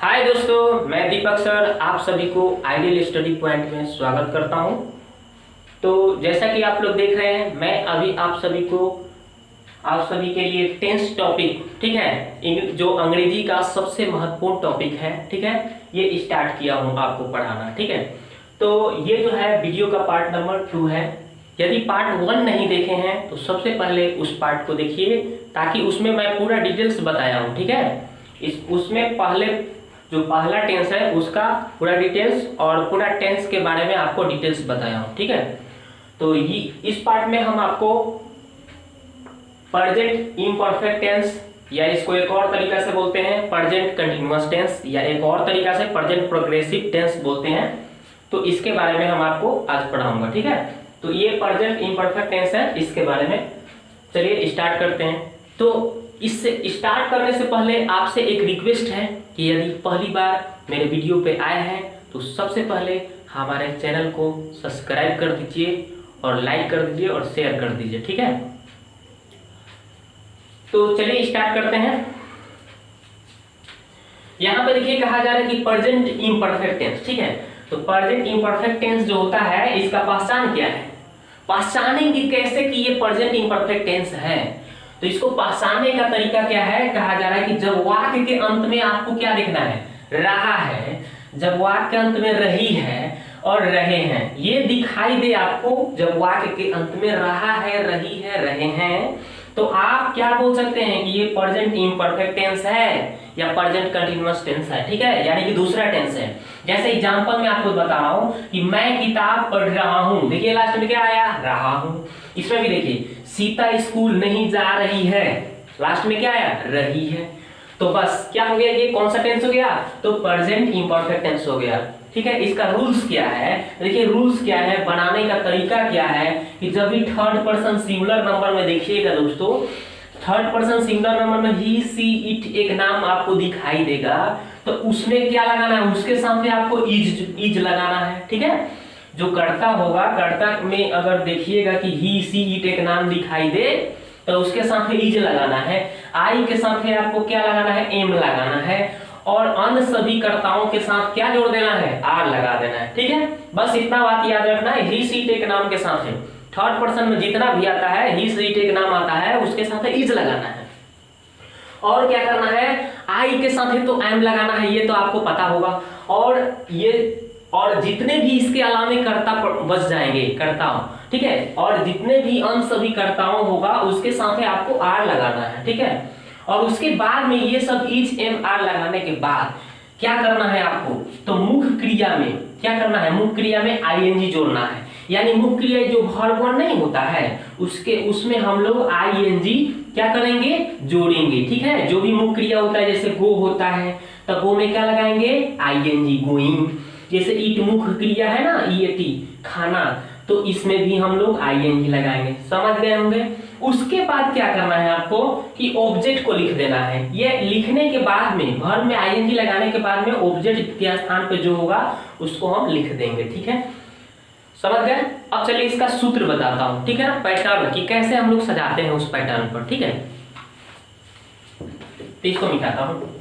हाय दोस्तों, मैं दीपक सर आप सभी को आइडियल स्टडी पॉइंट में स्वागत करता हूं। तो जैसा कि आप लोग देख रहे हैं, मैं अभी आप सभी के लिए टेंस टॉपिक, ठीक है, जो अंग्रेजी का सबसे महत्वपूर्ण टॉपिक है, ठीक है, ये स्टार्ट किया हूं आपको पढ़ाना। ठीक है, तो ये जो है वीडियो का पार्ट नंबर 2 है। यदि पार्ट 1 नहीं देखे हैं तो सबसे पहले उस पार्ट को देखिए, ताकि उसमें मैं पूरा डिटेल्स बताया हूँ। ठीक है, उसमें पहले जो पहला टेंस है उसका पूरा डिटेल्स और पूरा टेंस के बारे में आपको डिटेल्स बताया हूँ। ठीक है, तो ये इस पार्ट में हम आपको प्रेजेंट इम्परफेक्ट टेंस, या इसको एक और तरीका से बोलते हैं प्रेजेंट कंटिन्यूअस टेंस, या एक और तरीका से प्रेजेंट प्रोग्रेसिव टेंस बोलते हैं। तो इसके बारे में हम आपको आज पढ़ाऊंगा। ठीक है, तो ये प्रेजेंट इम्परफेक्ट टेंस है, इसके बारे में चलिए स्टार्ट करते हैं। तो इससे स्टार्ट करने से पहले आपसे एक रिक्वेस्ट है कि यदि पहली बार मेरे वीडियो पे आए हैं तो सबसे पहले हमारे चैनल को सब्सक्राइब कर दीजिए और लाइक कर दीजिए और शेयर कर दीजिए। ठीक है, तो चलिए स्टार्ट करते हैं। यहां पे देखिए कहा जा रहा है कि प्रेजेंट इम्परफेक्ट टेंस। ठीक है, तो प्रेजेंट इम्परफेक्ट टेंस जो होता है इसका पहचान क्या है, पहचानेंगे कैसे कि ये प्रेजेंट इम्परफेक्ट टेंस है। तो इसको पहचानने का तरीका क्या है, कहा जा रहा है कि जब वाक्य के अंत में आपको क्या लिखना है, रहा है, जब वाक्य के अंत में रही है और रहे हैं, ये दिखाई दे आपको। जब वाक्य के अंत में रहा है, रही है, रहे हैं, तो आप क्या बोल सकते हैं कि ये प्रेजेंट इम्परफेक्ट टेंस है या प्रेजेंट कंटीन्यूअस टेंस है। ठीक है, यानी कि दूसरा टेंस है। जैसे एग्जांपल में आपको बता रहा हूं कि मैं किताब पढ़ रहा हूं, देखिए लास्ट में क्या आया, रहा हूं। इसमें भी देखिए सीता स्कूल नहीं जा रही है, लास्ट में क्या आया, रही है। तो बस क्या हो गया, ये कौन सा टेंस हो गया, तो प्रेजेंट इम्परफेक्ट टेंस हो गया। ठीक है, इसका रूल्स क्या है, देखिए रूल्स क्या है, बनाने का तरीका क्या है कि जब भी थर्ड पर्सन सिंगुलर नंबर में देखिएगा दोस्तों, थर्ड पर्सन सिंगुलर नंबर में ही, सी, इट एक नाम आपको दिखाई देगा, तो उसमें क्या लगाना है, उसके सामने आपको इज लगाना है। ठीक है, जो कर्ता होगा, कर्ता में अगर देखिएगा कि ही, सी, इट एक नाम दिखाई दे तो उसके साथ इज लगाना है। आई के साथ आपको क्या लगाना है, एम लगाना है। और अन्य सभी कर्ताओं के साथ क्या जोड़ देना है, आर लगा देना है। ठीक है, बस इतना बात याद रखना है। ही, सी, इट एक नाम के साथ है, थर्ड पर्सन में जितना भी आता है, ही, सी, इट एक नाम आता है, उसके साथ इज लगाना है। और क्या करना है, आई के साथ तो एम लगाना है, ये तो आपको पता होगा। और जितने भी इसके अलावे कर्ता बच जाएंगे, कर्ताओं, ठीक है, और जितने भी अन्य सभी कर्ताओं होगा उसके साथ आपको आर लगाना है। ठीक है, और उसके बाद में ये सब इज, एम, आर लगाने के बाद क्या करना है आपको, तो मुख्य क्रिया में क्या करना है, मुख्य क्रिया में आईएनजी जोड़ना है। यानी मुख्य क्रिया जो वर्ब वन नहीं होता है उसमें हम लोग आईएनजी क्या करेंगे, जोड़ेंगे। ठीक है, जो भी मुख्य क्रिया होता है, जैसे गो होता है तो गो में क्या लगाएंगे, आईएनजी, गोइंग। जैसे ईट मुख्य क्रिया है ना, ईएटी, खाना, तो इसमें भी हम लोग आईएनजी लगाएंगे। समझ गए होंगे। उसके बाद क्या करना है आपको कि ऑब्जेक्ट को लिख देना है। ये लिखने के बाद में, वर्ब में आईएनजी लगाने के बाद में ऑब्जेक्ट के स्थान पे जो होगा उसको हम लिख देंगे। ठीक है, समझ गए। अब चलिए इसका सूत्र बताता हूं, ठीक है ना, पैटर्न कि कैसे हम लोग सजाते हैं उस पैटर्न पर। ठीक है, तो इसको मिटाता हूं।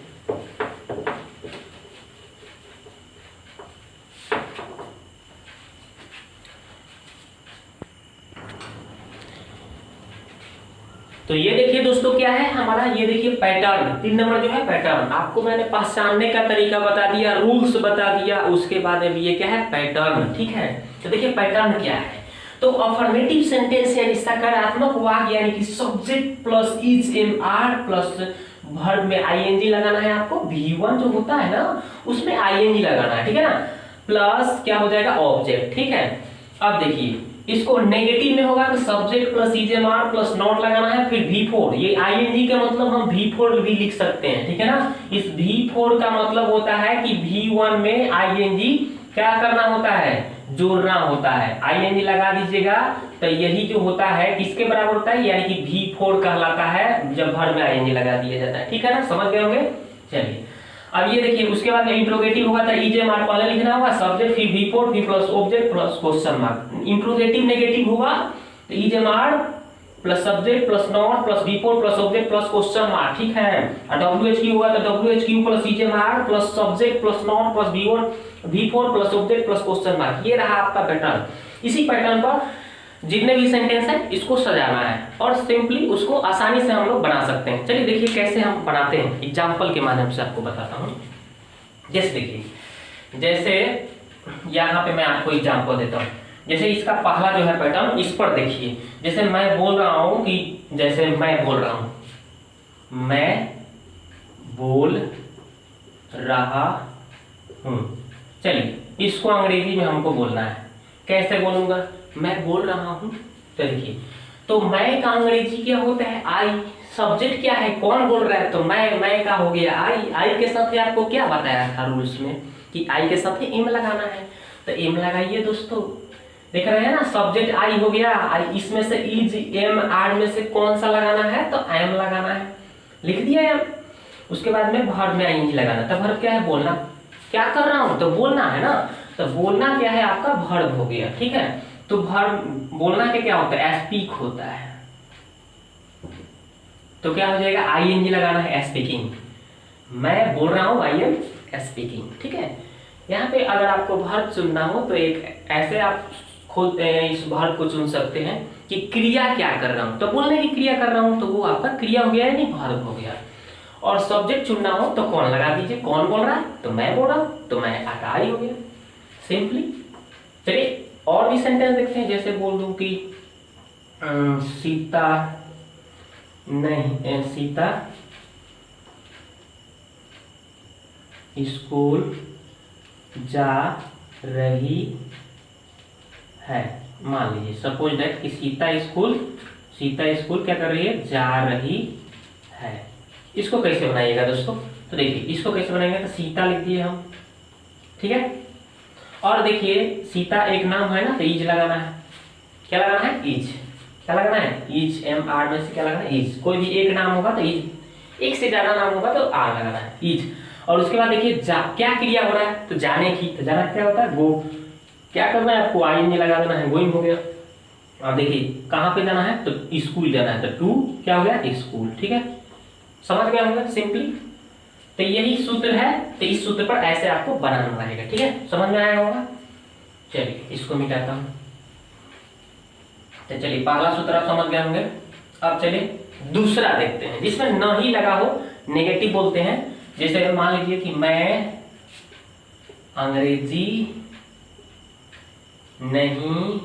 तो ये देखिए दोस्तों क्या है हमारा, ये देखिए पैटर्न, 3 नंबर जो है पैटर्न। आपको मैंने पहचानने का तरीका बता दिया, रूल्स बता दिया, उसके बाद अब ये क्या है, पैटर्न। ठीक है, तो देखिए पैटर्न क्या है, तो अफर्मेटिव सेंटेंस यानी सकारात्मक वाक्य, यानी कि subject plus is, am, are plus verb में आईएनजी लगाना है आपको। V1 जो होता है ना उसमें आईएनजी लगाना है। ठीक है ना, प्लस क्या हो जाएगा, ऑब्जेक्ट। ठीक है, अब देखिए इसको नेगेटिव में होगा तो सब्जेक्ट प्लस इजेमार प्लस नॉट लगाना है, फिर V4। ये आईएनजी का मतलब हम V4 भी लिख सकते हैं। ठीक है ना, इस V4 का मतलब होता है कि V1 में आईएनजी क्या करना होता है, जोड़ना होता है। आईएनजी लगा दीजिएगा तो यही जो होता है किसके बराबर होता है, यानी कि V4 कहलाता है जब वर्ब में आईएनजी लगा दिया जाता है। ठीक है ना, समझ गए होंगे। चलिए अब ये देखिए, उसके बाद इंट्रोगेटिव होगा तो इजेमार पहले लिखना होगा, सब्जेक्ट फिर V4 फिर plus object plus question mark. Interrogative negative होगा तो इजेमार plus subject plus not plus V4 plus object plus question mark, ठीक है। और WHQ होगा तो WHQ plus CJMR plus subject plus not plus V4 plus object plus question mark. ये रहा आपका पैटर्न। इसी पैटर्न पर जितने भी सेंटेंस है इसको सजाना है और सिंपली उसको आसानी से हम लोग बना सकते हैं। चलिए देखिए कैसे हम बनाते हैं, एग्जाम्पल के माध्यम से आपको बताता हूँ। जैसे देखिए, जैसे यहाँ पे मैं आपको एग्जाम्पल देता हूँ। जैसे इसका पहला जो है पैटर्न, इस पर देखिए। जैसे मैं बोल रहा हूँ कि जैसे मैं बोल रहा हूँ, मैं बोल रहा हूँ। चलिए इसको अंग्रेजी में हमको बोलना है। कैसे बोलूंगा? मैं बोल रहा हूँ। देखिए तो मैं का अंग्रेजी क्या होता है? आई। सब्जेक्ट क्या है? कौन बोल रहा है? तो मैं का हो गया आई। आई के साथ आपको क्या बताया था रूल्स में कि आई के साथ एम लगाना है, तो एम लगाइए दोस्तों। देख रहे हैं ना, सब्जेक्ट आई हो गया। आई इसमें से इज एम आर में से कौन सा लगाना है? तो एम लगाना है। लिख दिया एम। उसके बाद में वर्ब में आईएनजी लगाना। तो वर्ब क्या है? बोलना। क्या कर रहा हूं? तो बोलना है ना। तो बोलना क्या है? आपका वर्ब हो गया, ठीक है। तो वर्ब बोलना के क्या होता है? स्पीक होता है। तो क्या हो जाएगा? आईएनजी लगाना है, स्पीकिंग। मैं बोल रहा हूं, आई एम स्पीकिंग, ठीक है। यहाँ पे अगर आपको वर्ब चुनना हो तो एक ऐसे आप खुद इस वर्ब को चुन सकते हैं कि क्रिया क्या कर रहा हूं। तो बोलने की क्रिया कर रहा हूं तो वो आपका क्रिया हो गया, नहीं वर्ब हो गया। और सब्जेक्ट चुनना हो तो कौन लगा दीजिए। कौन बोल रहा है? तो मैं बोल रहा हूं, तो मैं आई हो गया, सिंपली। चलिए और भी सेंटेंस देखते हैं। जैसे बोल दूं कि सीता नहीं, सीता स्कूल जा रही है। मान लीजिए सपोज दैट कि सीता स्कूल क्या कर रही है? जा रही है। इसको कैसे बनाइएगा दोस्तों? तो देखिए इसको कैसे बनाएंगे, तो सीता लिख दिए हम, ठीक है। और देखिए सीता एक नाम है ना, तो इज लगाना है। क्या लगाना है? इज। क्या लगाना है? इज। एम आर में से क्या लगाना है? इज। कोई भी एक नाम होगा तो इज, एक से ज्यादा नाम होगा तो आर लगाना है, इज। और उसके बाद देखिए क्या क्रिया हो रहा है? तो जाने की। तो जाना क्या होता है? गो। क्या करना है आपको? आईएनजी लगा देना है, गोइंग हो गया। और देखिए कहाँ पे जाना है? तो स्कूल जाना है, तो टू क्या हो गया? स्कूल, ठीक है। समझ गया होगा सिंपली। तो यही सूत्र है। तो इस सूत्र पर ऐसे आपको बनाना रहेगा, ठीक है। समझ में आया होगा। चलिए इसको मिटाता हूँ। तो चलिए पहला सूत्र आप समझ गए होंगे। अब चलिए दूसरा देखते हैं जिसमें न ही लगा हो, नेगेटिव बोलते हैं। जैसे मान लीजिए कि मैं अंग्रेजी नहीं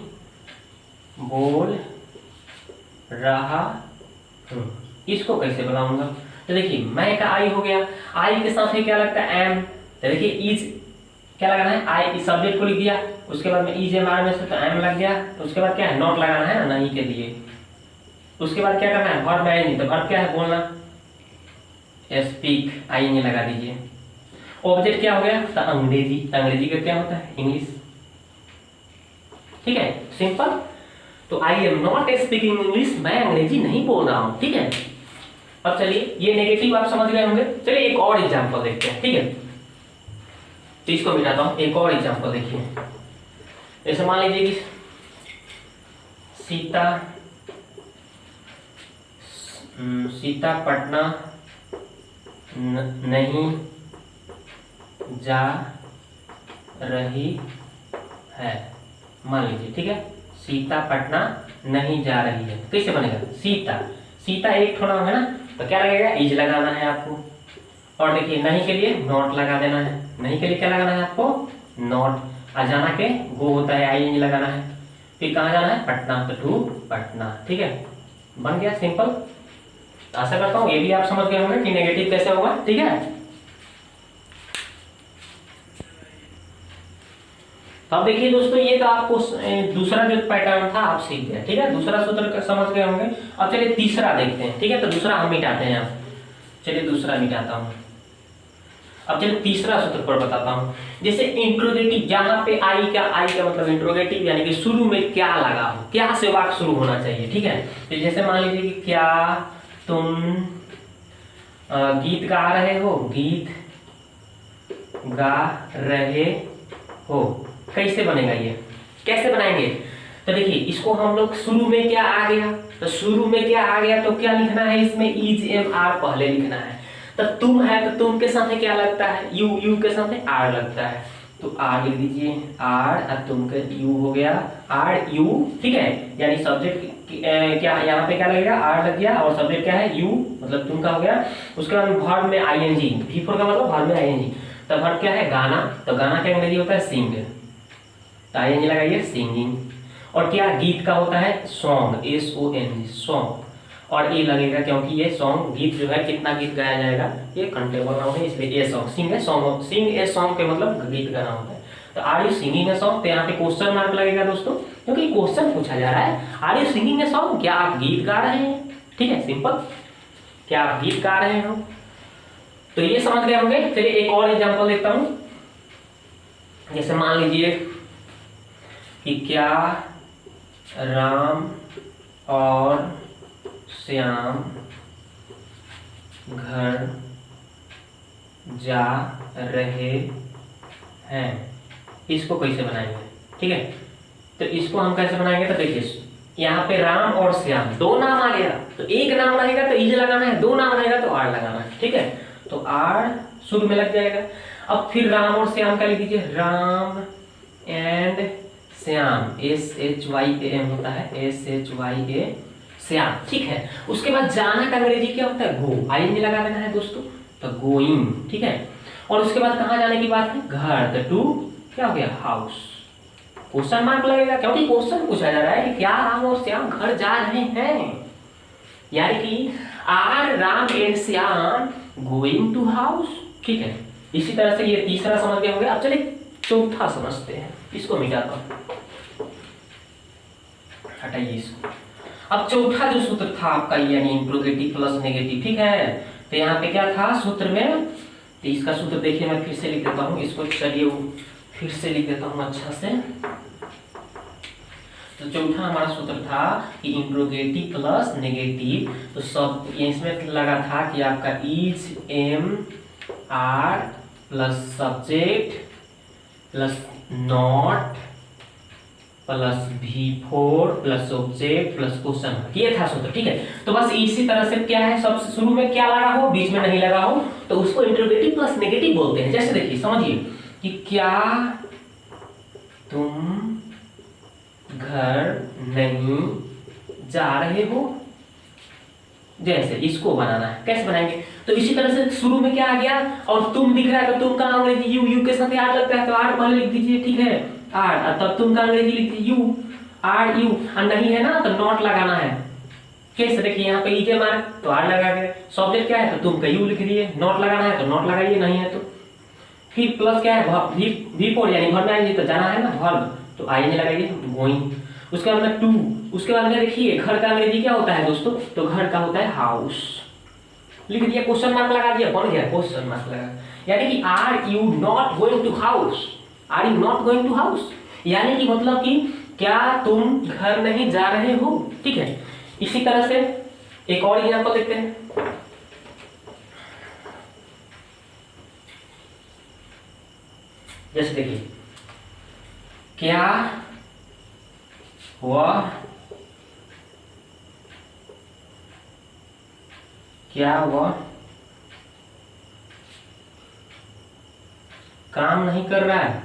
बोल रहा हूं। इसको कैसे बनाऊंगा? तो देखिए मैं का आई हो गया। आई के साथ ही क्या लगता है? एम। तो देखिए इज क्या लगाना है? आई सब्जेक्ट को लिख दिया। उसके बाद में इज एम आर में से तो एम लग गया। तो उसके बाद क्या है? नॉट लगाना है ना, नहीं के लिए। उसके बाद क्या करना है? वर्ब में आएंगे। तो वर्ब क्या है? बोलना। स्पीक, आईएनजी लगा दीजिए। ऑब्जेक्ट क्या हो गया? तो अंग्रेजी। अंग्रेजी का क्या होता है? इंग्लिश, ठीक है, सिंपल। तो I am not speaking English, मैं अंग्रेजी नहीं बोल रहा हूं, ठीक है। अब चलिए ये नेगेटिव आप समझ गए होंगे। चलिए एक और एग्जांपल देखते हैं, ठीक है। तो इसको मिटाता हूं। एक और एग्जांपल देखिए। जैसे मान लीजिए कि सीता पटना नहीं जा रही है। मान लीजिए, ठीक है। सीता पटना नहीं जा रही है। कैसे बनेगा? सीता एक ठो नाम है ना, तो क्या लगेगा? इज लगाना है आपको। और देखिए नहीं के लिए नॉट लगा देना है। नहीं के लिए क्या लगाना है आपको? नॉट। आ जाना के गो होता है, आईएनजी लगाना है। फिर कहाँ जाना है? पटना, तो टू पटना, ठीक है। बन गया, सिंपल। आशा करता हूँ ये भी आप समझ गए होंगे कि नेगेटिव कैसे होगा, ठीक है। तो अब देखिए दोस्तों, ये तो आपको दूसरा जो पैटर्न था आप सीख गए, ठीक है। दूसरा सूत्र समझ गए होंगे। अब चलिए तीसरा देखते हैं, ठीक है। तो दूसरा हम मिटाते हैं। अब चलिए दूसरा मिटाता हूँ। अब चलिए तीसरा सूत्र पर बताता हूँ। जैसे इंट्रोगेटिव, जहाँ पे आई का मतलब इंट्रोगेटिव यानी कि शुरू में क्या लगा हो, क्या से वाक्य शुरू होना चाहिए, ठीक है। तो जैसे मान लीजिए कि क्या तुम गीत गा रहे हो? गीत गा रहे हो। कैसे बनेगा ये? कैसे बनाएंगे? तो देखिए इसको हम लोग शुरू में क्या आ गया? तो शुरू में क्या आ गया तो क्या लिखना है इसमें, इज एम आर पहले लिखना है। तो तुम है तो तुम के साथ क्या लगता है, यू, यू के साथ आर लगता है, तो आर लिख दीजिए, आर और तुम के यू हो गया, आर यू, ठीक है। यानी सब्जेक्ट क्या यहाँ पे क्या लगेगा, आर लग गया और सब्जेक्ट क्या है, यू, मतलब तुम का हो गया। उसके बाद वर्ब में आईएनजी, भी फोर का मतलब वर्ब में आईएनजी, तो वर्ब क्या है, गाना, तो गाना क्या अंग्रेजी होता है, सिंग, तो आईएनजी लगाइए, सिंगिंग। और क्या गीत का होता है, सॉन्ग, SONG, सॉन्ग, और ये लगेगा क्योंकि ये सॉन्ग गीत जो है कितना गीत गाया जाएगा, ये कंटेबल नाउन है, इसलिए ये सॉन्ग, सिंग है सॉन्ग, सिंग ए सॉन्ग के मतलब गीत गाना होता है। तो are you singing a song, तो यहाँ पे क्वेश्चन मार्क लगेगा दोस्तों, क्योंकि क्वेश्चन पूछा जा रहा है, are you singing a song, क्या आप गीत गा रहे हैं, ठीक है, सिंपल, क्या आप गीत गा रहे हो। तो ये समझ गए होंगे। चलिए एक और एग्जांपल देखता हूं, जैसे मान लीजिए कि क्या राम और श्याम घर जा रहे हैं, इसको कैसे बनाएंगे, ठीक है। तो इसको हम कैसे बनाएंगे, तो देखिए यहाँ पे राम और श्याम दो नाम आ गया, तो एक नाम रहेगा तो इज लगाना है, दो नाम रहेगा तो आर लगाना है, ठीक है। तो आर शुरू में लग जाएगा। अब फिर राम और श्याम का लिख दीजिए, राम एंड श्याम, SHYAM होता है, SHYA, श्याम, ठीक है। उसके बाद जाना का अंग्रेजी क्या होता है, गो, आईएनजी लगा देना है दोस्तों, तो गोइंग, ठीक है। और उसके बाद कहाँ जाने की बात है, घर, तो टू क्या हो गया, हाउस, क्वेश्चन मार्क लगेगा क्योंकि क्वेश्चन पूछा जा रहा है कि क्या राम और श्याम घर जा रहे हैं, यानी कि are Ram and Shyam going to house, ठीक है। इसी तरह से ये तीसरा समझ गए होंगे। अब चलिए चौथा समझते हैं, इसको मिटाता हूं, हटाइए इसको। अब चौथा जो सूत्र था आपका, यानी इंट्रोगेटिव प्लस नेगेटिव, ठीक है। तो यहाँ पे क्या था सूत्र में, तो इसका सूत्र देखिए, मैं फिर से लिख देता हूँ इसको, चलिए फिर से लिख देता हूँ अच्छा से। तो चौथा हमारा सूत्र था कि इंट्रोगेटिव प्लस नेगेटिव, तो सब इसमें लगा था कि आपका is am are plus subject plus not plus V4 plus object plus question, ये था सूत्र, ठीक है। तो बस इसी तरह से क्या है, सबसे शुरू में क्या लगा हो, बीच में नहीं लगा हो, तो उसको इंट्रोगेटिव प्लस नेगेटिव बोलते हैं। जैसे देखिए समझिए कि क्या तुम घर नहीं जा रहे हो, जैसे इसको बनाना है, कैसे बनाएंगे, तो इसी तरह से शुरू में क्या आ गया, और तुम दिख रहा है तो तुम का अंग्रेजी यू, यू के साथ आर लगता है तो आर पहले लिख दीजिए, ठीक है, आर, तब तुम का अंग्रेजी लिख दीजिए यू, आर यू, और नहीं है ना तो नॉट लगाना है, कैसे देखिए यहाँ पे इजे मार तो आर लगा के, सब्जेक्ट क्या है तो तुम का यू लिख दिए, नॉट लगाना है तो नॉट लगाइए, नहीं है तो फिर प्लस क्या है V4 यानी घर में आएंगे तो जाना है ना, वर्ब, तो आईएनजी लगाइए, गोइंग। उसके बाद में टू, उसके बाद में देखिए घर का अंग्रेजी क्या होता है दोस्तों, तो घर का होता है हाउस, लिख दिया, क्वेश्चन मार्क लगा दिया, बन गया क्वेश्चन मार्क लगा, यानी कि are you not going to house, are you not going to house, यानी कि मतलब कि क्या तुम घर नहीं जा रहे हो, ठीक है। इसी तरह से एक और एग्जांपल देखते हैं, जैसे देखिए क्या वह काम नहीं कर रहा है,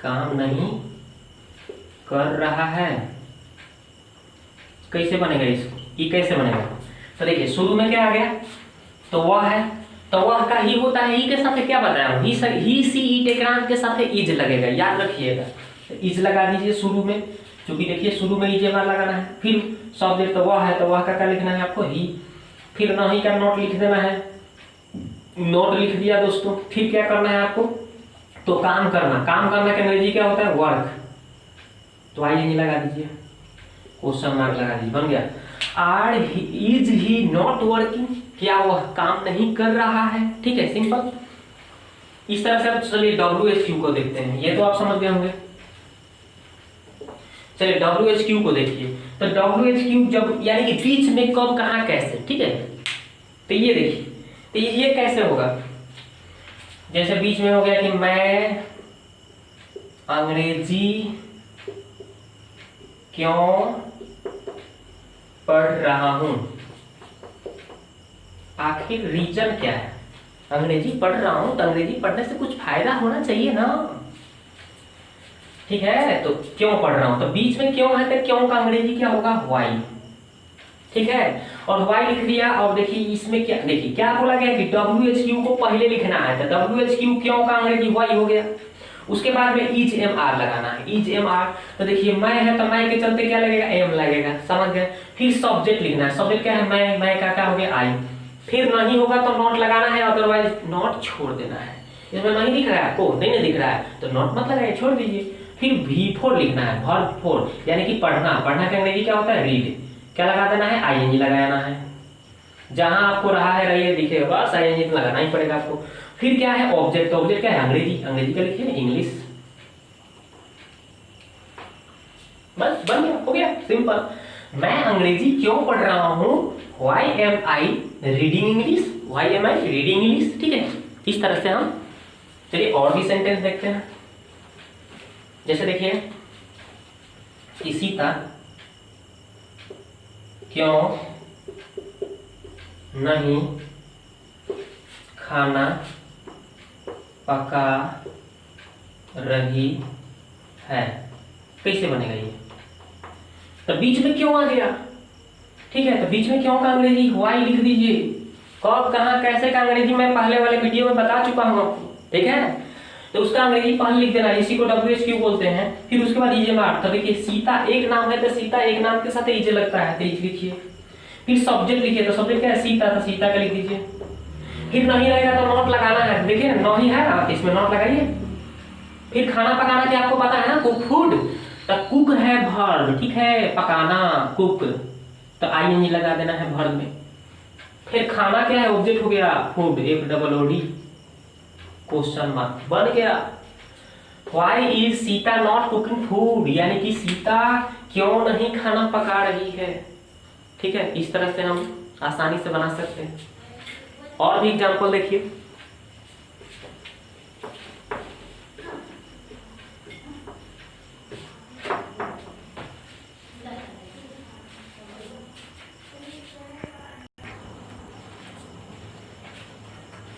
काम नहीं कर रहा है, कैसे बनेगा इसको, ये कैसे बनेगा, तो देखिए शुरू में क्या आ गया, तो वह है, तो वह का ही होता है, ही के साथ क्या बताया हूं, ही सी इट एग्राम के साथ इज लगेगा, याद रखिएगा, इज लगा दीजिए शुरू में, क्योंकि देखिए शुरू में इज बार लगाना है, फिर सब्जेक्ट तो वह है, तो वह का क्या लिखना है आपको, ही, फिर नहीं का नोट लिख देना है, नोट लिख दिया दोस्तों, फिर क्या करना है आपको, तो काम करना, काम करना का अंग्रेजी क्या होता है, वर्क, तो आईएनजी लगा दीजिए, क्वेश्चन मार्क लगा दीजिए, बन गया। Are is he not working, क्या वह काम नहीं कर रहा है, ठीक है, सिंपल। इस तरह से अब चलिए WHQ को देखते हैं, ये तो आप समझ गए होंगे। चलिए WHQ को देखिए, तो WHQ जब यानी कि बीच में कब कहाँ कैसे, ठीक है, तो ये देखिए, तो ये कैसे होगा, जैसे बीच में हो गया कि मैं अंग्रेजी क्यों पढ़ रहा हूं। आखिर रीजन क्या है? अंग्रेजी पढ़ रहा हूं तो अंग्रेजी पढ़ने से कुछ फायदा होना चाहिए ना, ठीक है। तो क्यों पढ़ रहा हूं, तो बीच में क्यों है तो क्यों का अंग्रेजी क्या होगा? व्हाई, ठीक है। और व्हाई लिख दिया। और देखिए इसमें क्या, देखिए क्या बोला गया कि WHQ को पहले लिखना है, तो WHQ क्यों का अंग्रेजी व्हाई हो गया। उसके बाद में इज एम आर लगाना है, इज एम आर। तो देखिए मैं है तो मैं के चलते क्या लगेगा? एम लगेगा, समझ गए। फिर सब्जेक्ट लिखना है, सब्जेक्ट क्या है? मैं का क्या हो गया? आई। फिर नहीं होगा तो नॉट लगाना है, अदरवाइज नॉट छोड़ देना है। इसमें नहीं दिख रहा है आपको? नहीं दिख रहा है तो नॉट मत लगाइए, छोड़ दीजिए। फिर V4 लिखना है, वर्ब 4, यानी कि पढ़ना। पढ़ना का अंग्रेजी क्या होता है? रीड। क्या लगा देना है? ING लगाना है। जहां आपको रहा है रहिए दिखेगा, बस ING लगाना ही पड़ेगा आपको। फिर क्या है? ऑब्जेक्ट। ऑब्जेक्ट क्या है? अंग्रेजी। अंग्रेजी का लिखिए इंग्लिश। बस बन गया, हो गया, सिंपल। मैं अंग्रेजी क्यों पढ़ रहा हूं? Why am I reading English? Why am I reading English? ठीक है, इस तरह से हम चलिए और भी सेंटेंस देखते हैं। जैसे देखिए कि सीता क्यों नहीं खाना पका रही है। कैसे बनेगा ये? तो बीच में क्यों आ गया, ठीक है। तो बीच में क्यों का अंग्रेजी व्हाई लिख दीजिए। कब कहां कैसे का अंग्रेजी मैं पहले वाले वीडियो में बता चुका हूं आपको, ठीक है। तो उसका अंग्रेजी पहले लिख देना, इसी को WHQ बोलते हैं। फिर उसके बाद इजे मार। तो देखिए सीता एक नाम है तो सीता एक नाम के साथ इजे लगता है, तो इज लिखिए। फिर सब्जेक्ट लिखिए, तो सब्जेक्ट क्या है? सीता, तो सीता का लिख दीजिए। फिर नहीं रहेगा तो नॉट लगाना है, देखिए नहीं है ना, इसमें नॉट लगाइए। फिर खाना पकाना क्या आपको पता है ना? Cook food. तो कुक है वर्ब, ठीक है, पकाना कुक, तो ING लगा देना है वर्ब में। फिर खाना क्या है? ऑब्जेक्ट हो गया फूड, FOOD क्वेश्चन मार्क, बन गया। Why is Sita not cooking food, यानी कि सीता क्यों नहीं खाना पका रही है, ठीक है। इस तरह से हम आसानी से बना सकते हैं। और भी एग्जांपल देखिए।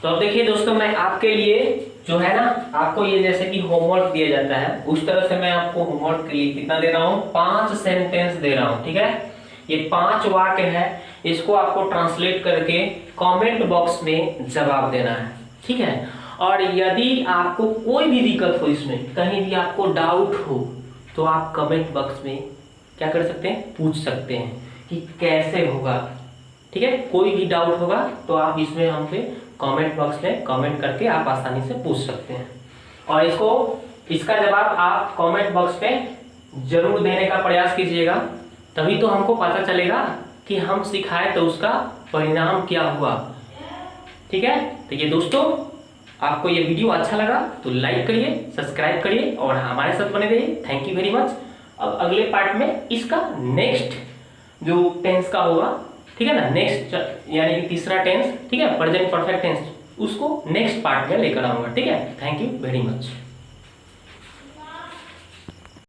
तो अब देखिए दोस्तों, मैं आपके लिए जो है ना, आपको ये जैसे कि होमवर्क दिया जाता है उस तरह से मैं आपको होमवर्क के लिए कितना दे रहा हूं? 5 सेंटेंस दे रहा हूं, ठीक है। ये 5 वाक्य है, इसको आपको ट्रांसलेट करके कमेंट बॉक्स में जवाब देना है, ठीक है। और यदि आपको कोई भी दिक्कत हो, इसमें कहीं भी आपको डाउट हो, तो आप कमेंट बॉक्स में क्या कर सकते हैं? पूछ सकते हैं कि कैसे होगा, ठीक है। कोई भी डाउट होगा तो आप इसमें हमसे कमेंट बॉक्स में कमेंट करके आप आसानी से पूछ सकते हैं। और इसका जवाब आप कमेंट बॉक्स में जरूर देने का प्रयास कीजिएगा, तभी तो हमको पता चलेगा कि हम सिखाए तो उसका परिणाम क्या हुआ, ठीक है। तो ये दोस्तों, आपको ये वीडियो अच्छा लगा तो लाइक करिए, सब्सक्राइब करिए और हमारे साथ बने रहिए। Thank you very much. अब अगले पार्ट में इसका नेक्स्ट जो टेंस का होगा, ठीक है ना, नेक्स्ट यानी कि तीसरा टेंस, ठीक है, प्रेजेंट परफेक्ट टेंस, उसको नेक्स्ट पार्ट में लेकर आऊंगा, ठीक है। Thank you very much.